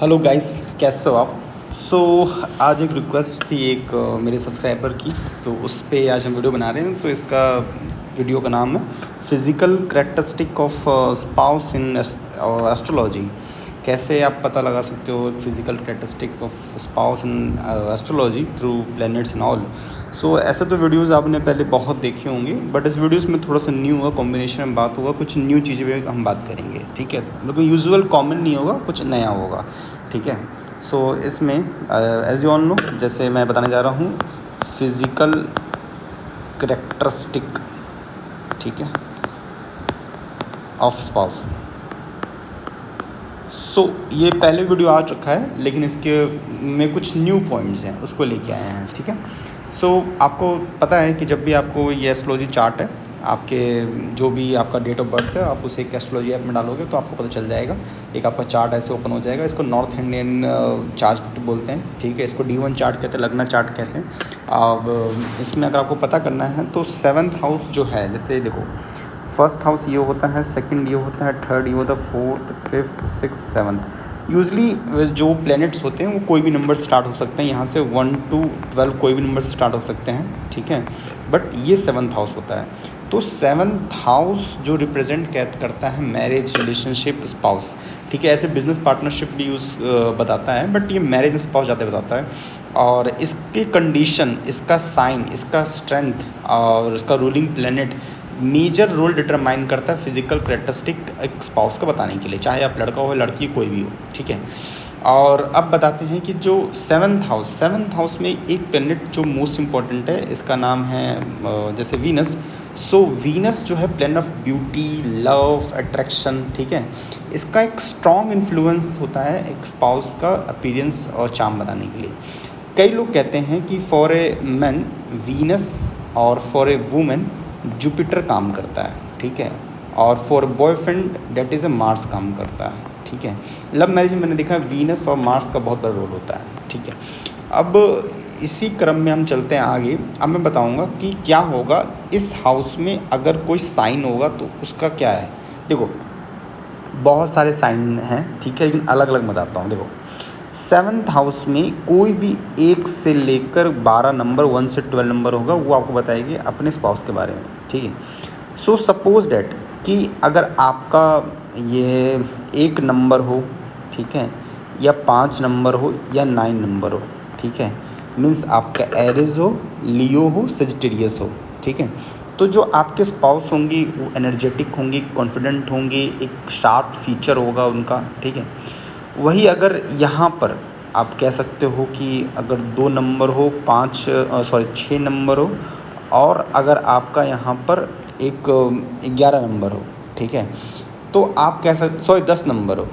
Hello guys, कैसे हो आप। आज एक रिक्वेस्ट थी मेरे सब्सक्राइबर की, तो उस पे आज हम वीडियो बना रहे हैं। इसका वीडियो का नाम है physical characteristic of spouse in astrology. कैसे आप पता लगा सकते हो physical characteristic of spouse in astrology through planets and all. ऐसे तो वीडियोज़ आपने पहले बहुत देखे होंगे, बट इस वीडियोज़ में थोड़ा सा न्यू होगा, कॉम्बिनेशन में बात होगा, कुछ न्यू चीज़ें पे हम बात करेंगे। ठीक है, मतलब यूजुअल कॉमन नहीं होगा, कुछ नया होगा। ठीक है। इसमें एज यू ऑल नो, जैसे मैं बताने जा रहा हूँ फिज़िकल करैक्टरिस्टिक, ठीक है, ऑफ स्पाउस। ये पहले वीडियो आ रखा है, लेकिन इसके में कुछ न्यू पॉइंट्स हैं, उसको लेके आए हैं। ठीक है। आपको पता है कि जब भी आपको ये एस्ट्रोलॉजी चार्ट है, आपके जो भी आपका डेट ऑफ बर्थ है, आप उसे एक एस्ट्रोलॉजी ऐप में डालोगे तो आपको पता चल जाएगा। एक आपका चार्ट ऐसे ओपन हो जाएगा। इसको नॉर्थ इंडियन चार्ट बोलते हैं। ठीक है, इसको D1 चार्ट कहते हैं, लग्न चार्ट कहते हैं। अब इसमें अगर आपको पता करना है तो 7th हाउस जो है, जैसे देखो, फर्स्ट हाउस ये होता है, सेकंड ये होता है, थर्ड ये होता है, fourth, fifth, six, seventh. Usually जो प्लैनेट्स होते हैं वो कोई भी नंबर से स्टार्ट हो सकते हैं, यहाँ से 1 to 12 कोई भी नंबर से स्टार्ट हो सकते हैं। ठीक है, बट ये 7th हाउस होता है। तो 7th हाउस जो रिप्रेजेंट करता है मैरिज, रिलेशनशिप, स्पाउस। ठीक है, ऐसे बिजनेस पार्टनरशिप भी यूज़ बताता है, बट ये मैरिज स्पाउस ज़्यादा बताता है। और इसकी कंडीशन, इसका साइन, इसका स्ट्रेंथ और इसका ruling planet major role determine करता है फिजिकल करैक्टरिस्टिक एक स्पाउस का बताने के लिए, चाहे आप लड़का हो लड़की कोई भी हो। ठीक है। और अब बताते हैं कि जो 7th हाउस में एक प्लैनेट जो मोस्ट इम्पॉर्टेंट है, इसका नाम है जैसे वीनस। वीनस जो है planet of beauty, love, attraction. ठीक है, इसका एक स्ट्रॉन्ग इन्फ्लुएंस होता है एक स्पाउस का अपीयरेंस और चार्म बताने के लिए। कई लोग कहते हैं कि फॉर ए मैन वीनस और फॉर ए वुमेन जुपिटर काम करता है। ठीक है, और for boyfriend that is A Mars काम करता है। ठीक है, लव मैरिज में मैंने देखा है वीनस और मार्स का बहुत बड़ा रोल होता है। ठीक है, अब इसी क्रम में हम चलते हैं आगे। अब मैं बताऊंगा कि क्या होगा इस हाउस में अगर कोई साइन होगा तो उसका क्या है। देखो, बहुत सारे साइन हैं, ठीक है, लेकिन अलग अलग बताता हूँ। देखो, 7th हाउस में कोई भी 1 से लेकर 12 नंबर, 1 से 12 नंबर होगा, वो आपको बताएगी अपने स्पाउस के बारे में। ठीक है, सपोज डैट कि अगर आपका ये 1 नंबर हो, ठीक है, या 5 नंबर हो या 9 नंबर हो। ठीक है, मीन्स आपका एरिस हो, लियो हो, सेजिटेरियस हो। ठीक है, तो जो आपके स्पाउस होंगी वो एनर्जेटिक होंगी, कॉन्फिडेंट होंगी, एक शार्प फीचर होगा उनका। ठीक है, वही अगर यहाँ पर आप कह सकते हो कि अगर 2 नंबर हो, 6 नंबर हो, और अगर आपका यहाँ पर एक 11 नंबर हो। ठीक है, तो आप कह सकते 10 नंबर हो,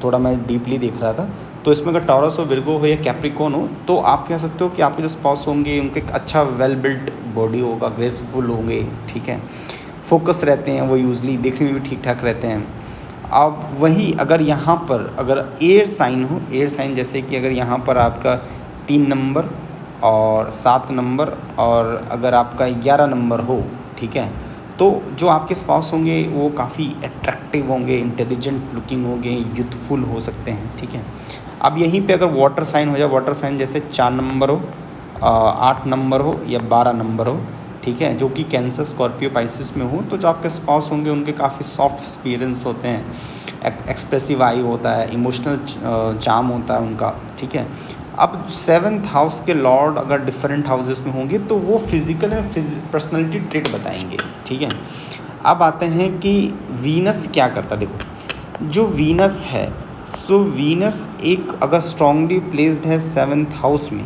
थोड़ा मैं डीपली देख रहा था। तो इसमें अगर टॉरस हो, विर्गो हो या कैप्रिकॉन हो, तो आप कह सकते हो कि आपके जो स्पाउस होंगे उनके एक अच्छा वेल बिल्ट बॉडी होगा, ग्रेसफुल होंगे। ठीक है, फोकस रहते हैं, वो यूजली देखने में भी ठीक ठाक रहते हैं। अब वही अगर यहाँ पर अगर एयर साइन हो, एयर साइन जैसे कि अगर यहाँ पर आपका 3 नंबर और 7 नंबर और अगर आपका 11 नंबर हो, ठीक है, तो जो आपके स्पाउस होंगे वो काफ़ी अट्रैक्टिव होंगे, इंटेलिजेंट लुकिंग होंगे, यूथफुल हो सकते हैं। ठीक है, अब यहीं पे अगर वाटर साइन हो जाए, वाटर साइन जैसे 4 नंबर हो, 8 नंबर हो या 12 नंबर हो, ठीक है, जो कि कैंसर, स्कॉर्पियो, पाइसिस में हो, तो जो आपके स्पाउस होंगे उनके काफ़ी सॉफ्ट एक्सपीरियंस होते हैं, एक्सप्रेसिव आई होता है, इमोशनल चार्म होता है उनका। ठीक है, अब 7th हाउस के लॉर्ड अगर डिफरेंट हाउसेस में होंगे तो वो फिजिकल एंड पर्सनैलिटी ट्रेट बताएंगे। ठीक है, अब आते हैं कि वीनस क्या करता है। देखो, जो वीनस है, वीनस एक अगर स्ट्रांगली प्लेस्ड है 7th हाउस में,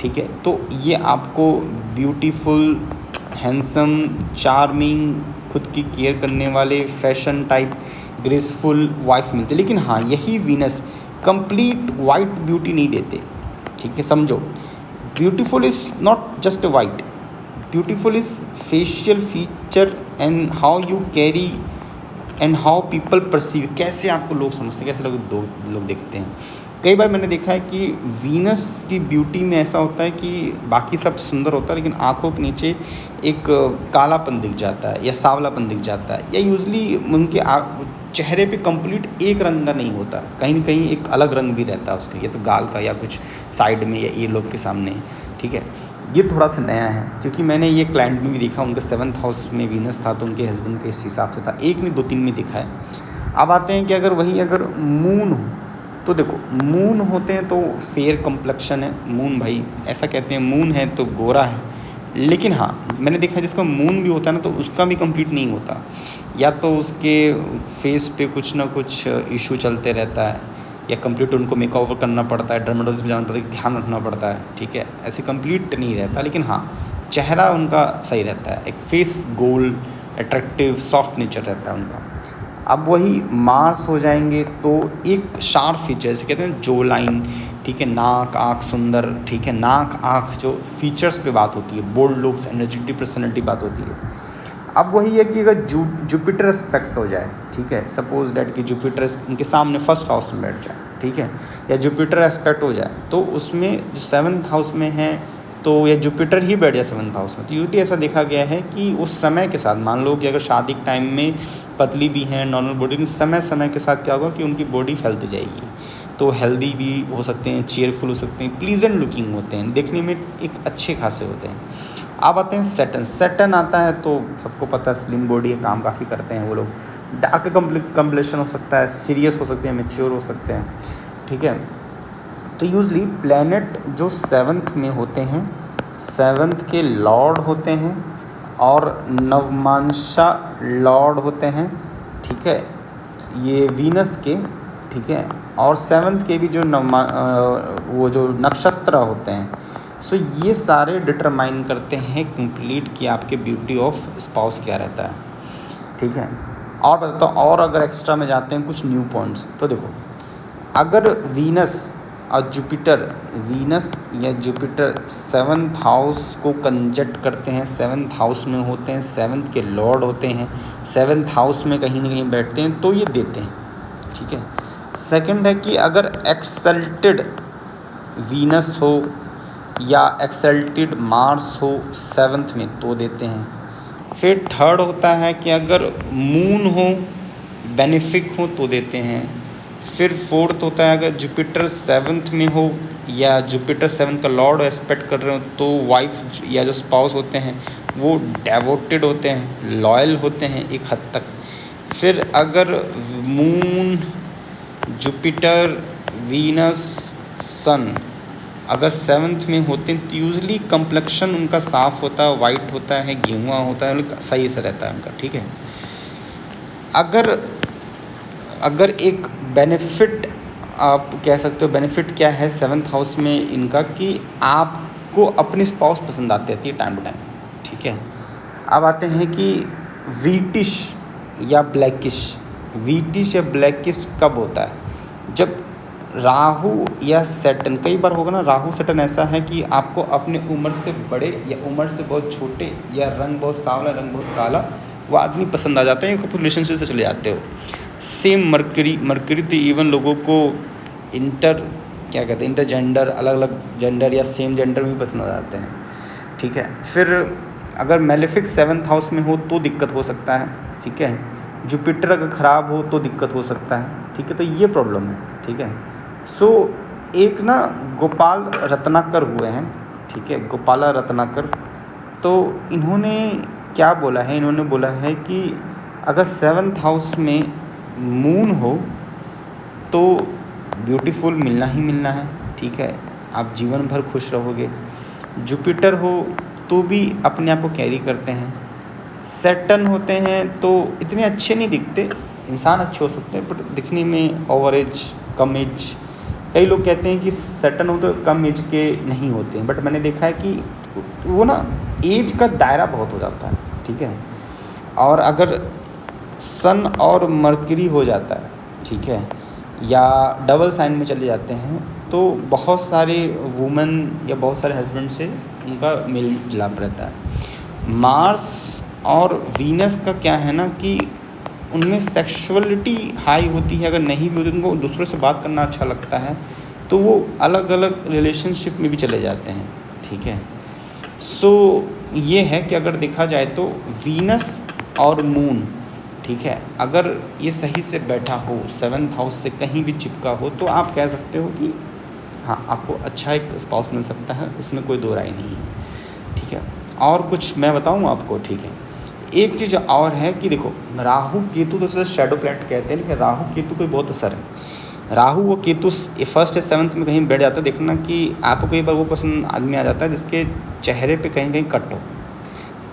ठीक है, तो ये आपको ब्यूटीफुल, हैंडसम, चार्मिंग, खुद की केयर करने वाले, फैशन टाइप, ग्रेसफुल वाइफ मिलती है। लेकिन हाँ, यही वीनस कंप्लीट वाइट ब्यूटी नहीं देते। ठीक है, समझो, beautiful is not just white, beautiful is facial feature and how you carry and how people perceive, कैसे आपको लोग समझते हैं, कैसे लोग देखते हैं। कई बार मैंने देखा है कि वीनस की ब्यूटी में ऐसा होता है कि बाकी सब सुंदर होता है, लेकिन आँखों के नीचे एक कालापन दिख जाता है या सांवलापन दिख जाता है, या यूजली उनके चेहरे पे कंप्लीट एक रंग का नहीं होता, कहीं ना कहीं एक अलग रंग भी रहता है उसका, या तो गाल का या कुछ साइड में या ईयर लोब के सामने, ठीक है। ये थोड़ा सा नया है, क्योंकि मैंने ये क्लाइंट में भी देखा, उनके 7th हाउस में वीनस था तो उनके हस्बैंड के इस हिसाब से था, एक नहीं 2-3 में दिखा है। अब आते हैं कि अगर मून हो, तो देखो मून होते हैं तो फेयर कम्प्लेक्शन है, मून भाई ऐसा कहते हैं, मून है तो गोरा है। लेकिन हाँ, मैंने देखा जिसका मून भी होता है ना, तो उसका भी कंप्लीट नहीं होता, या तो उसके फेस पे कुछ ना कुछ इशू चलते रहता है, या कंप्लीट उनको मेकओवर करना पड़ता है, डर्मेटोलॉजिस्ट में जाना पड़ता है, ध्यान रखना पड़ता है, ठीक है। ऐसे कंप्लीट नहीं रहता, लेकिन हाँ चेहरा उनका सही रहता है, एक फेस गोल अट्रैक्टिव सॉफ्ट नेचर रहता है उनका। अब वही मार्स हो जाएंगे तो एक शार्प फीचर, जैसे कहते हैं जो लाइन, ठीक है, नाक आँख सुंदर, ठीक है, नाक आँख जो फीचर्स पे बात होती है, बोल्ड लुक्स, एनर्जेटिक पर्सनैलिटी बात होती है। अब वही है कि अगर जुपिटर एस्पेक्ट हो जाए, ठीक है, सपोज डैट कि जुपिटर उनके सामने 1st हाउस में बैठ जाए, ठीक है, या जुपिटर एस्पेक्ट हो जाए, तो उसमें जो 7th हाउस में है, तो या जुपिटर ही बैठ जाए 7th हाउस में, तो यूजली ऐसा देखा गया है कि उस समय के साथ, मान लो कि अगर शादी के टाइम में पतली भी हैं, नॉर्मल बॉडी, लेकिन समय के साथ क्या होगा कि उनकी बॉडी फैलती जाएगी, तो हेल्दी भी हो सकते हैं, चेयरफुल हो सकते हैं, प्लीजेंट लुकिंग होते हैं, देखने में एक अच्छे खासे होते हैं। अब आते हैं सैटर्न आता है तो सबको पता है स्लिम बॉडी है, काम काफ़ी करते हैं वो लोग, डार्क कम्प्लेक्शन हो सकता है, सीरियस हो सकते हैं, मैच्योर हो सकते हैं, ठीक है। तो यूजली प्लैनेट जो 7th में होते हैं, 7th के लॉर्ड होते हैं और नवमांशा लॉर्ड होते हैं, ठीक है, ये वीनस के, ठीक है, और 7th के भी जो वो जो नक्षत्र होते हैं। सो ये सारे डिटरमाइन करते हैं कंप्लीट कि आपके ब्यूटी ऑफ स्पाउस क्या रहता है, ठीक है। और बताता हूँ, और अगर एक्स्ट्रा में जाते हैं कुछ न्यू पॉइंट्स, तो देखो अगर वीनस और जुपिटर, वीनस या जुपिटर 7th हाउस को कंजक्ट करते हैं, 7th हाउस में होते हैं, 7th के लॉर्ड होते हैं, 7th हाउस में कहीं ना कहीं बैठते हैं, तो ये देते हैं, ठीक है। सेकंड है कि अगर एक्सल्टेड वीनस हो या एक्सल्टेड मार्स हो 7th में, तो देते हैं। फिर थर्ड होता है कि अगर मून हो, बेनिफिक हो, तो देते हैं। फिर फोर्थ होता है अगर जुपिटर 7th में हो या जुपिटर 7th का लॉर्ड एस्पेक्ट कर रहे हो, तो वाइफ या जो स्पाउस होते हैं वो डेवोटेड होते हैं, लॉयल होते हैं एक हद तक। फिर अगर मून, जुपिटर, वीनस, सन अगर 7th में होते हैं, तो यूजली कंप्लेक्शन उनका साफ़ होता है, वाइट होता है, गेहुआ होता है, सही से रहता है उनका, ठीक है। अगर एक बेनिफिट आप कह सकते हो, बेनिफिट क्या है 7th हाउस में इनका, कि आपको अपने स्पाउस पसंद आते रहती है टाइम टू टाइम, ठीक है। अब आते हैं कि वीटिश या ब्लैकिश कब होता है, जब राहु या सैटर्न, कई बार होगा ना राहु सैटर्न ऐसा है कि आपको अपने उम्र से बड़े या उम्र से बहुत छोटे या रंग बहुत सांवला, रंग बहुत काला वो आदमी पसंद आ जाते हैं, कभी रिलेशनशिप से चले जाते हो। सेम मरकरी तो इवन लोगों को इंटर जेंडर, अलग अलग जेंडर या सेम जेंडर में भी पसंद आ जाते हैं, ठीक है। फिर अगर मेलेफिक 7th हाउस में हो तो दिक्कत हो सकता है, ठीक है। जुपिटर अगर ख़राब हो तो दिक्कत हो सकता है, ठीक है। तो ये प्रॉब्लम है, ठीक है। सो एक ना गोपाल रत्नाकर हुए हैं, ठीक है, गोपाला रत्नाकर, तो इन्होंने क्या बोला है, इन्होंने बोला है कि अगर 7th हाउस में मून हो तो ब्यूटीफुल मिलना ही मिलना है, ठीक है, आप जीवन भर खुश रहोगे। जुपिटर हो तो भी अपने आप को कैरी करते हैं। सैटर्न होते हैं तो इतने अच्छे नहीं दिखते, इंसान अच्छे हो सकते हैं बट दिखने में ओवर एज, कम एज। कई लोग कहते हैं कि सैटर्न हो तो कम एज के नहीं होते हैं, बट मैंने देखा है कि वो ना एज का दायरा बहुत हो जाता है, ठीक है। और अगर सन और मरकरी हो जाता है, ठीक है, या डबल साइन में चले जाते हैं, तो बहुत सारे वुमेन या बहुत सारे हस्बैंड से उनका मेल मिलाप रहता है। मार्स और वीनस का क्या है ना कि उनमें सेक्सुअलिटी हाई होती है, अगर नहीं भी होती उनको दूसरों से बात करना अच्छा लगता है, तो वो अलग अलग रिलेशनशिप में भी चले जाते हैं, ठीक है। सो ये है कि अगर देखा जाए तो वीनस और मून ठीक है। अगर ये सही से बैठा हो, 7th हाउस से कहीं भी चिपका हो, तो आप कह सकते हो कि हाँ, आपको अच्छा एक स्पाउस मिल सकता है, उसमें कोई दो राय नहीं है, ठीक है। और कुछ मैं बताऊँ आपको, ठीक है। एक चीज़ और है कि देखो, राहु केतु तो उसे शैडो प्लैनेट कहते हैं, लेकिन राहु केतु का बहुत असर है। राहु व केतु फर्स्ट या 7th में कहीं बैठ जाता है, देखना कि आपको कई बार वो पसंद आदमी आ जाता है जिसके चेहरे पे कहीं कहीं कट हो,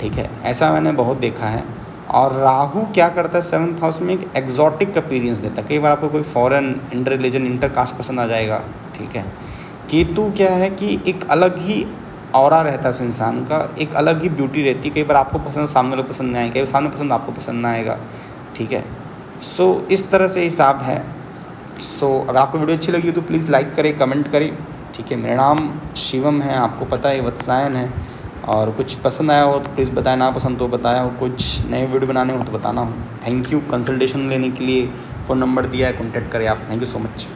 ठीक है, ऐसा मैंने बहुत देखा है। और राहु क्या करता है 7th हाउस में, एक एक्जॉटिक अपीयरेंस देता है। कई बार आपको कोई foreign, inter religion, inter caste पसंद आ जाएगा, ठीक है। केतु क्या है कि एक अलग ही ऑरा रहता है उस इंसान का, एक अलग ही ब्यूटी रहती है। कई बार आपको पसंद, सामने लोग पसंद नहीं आएगा, कई बार सामने पसंद, आपको पसंद ना आएगा, ठीक है। सो इस तरह से हिसाब है। सो अगर आपको वीडियो अच्छी लगी तो प्लीज़ लाइक करें, कमेंट करें, ठीक है। मेरा नाम शिवम है, आपको पता है, वत्सायन है। और कुछ पसंद आया हो तो प्लीज़ बताएं, ना पसंद तो बताया हो, कुछ नए वीडियो बनाने हो तो बताना हो। Thank you. कंसल्टेशन लेने के लिए फ़ोन नंबर दिया है, कॉन्टैक्ट करें आप। Thank you so much.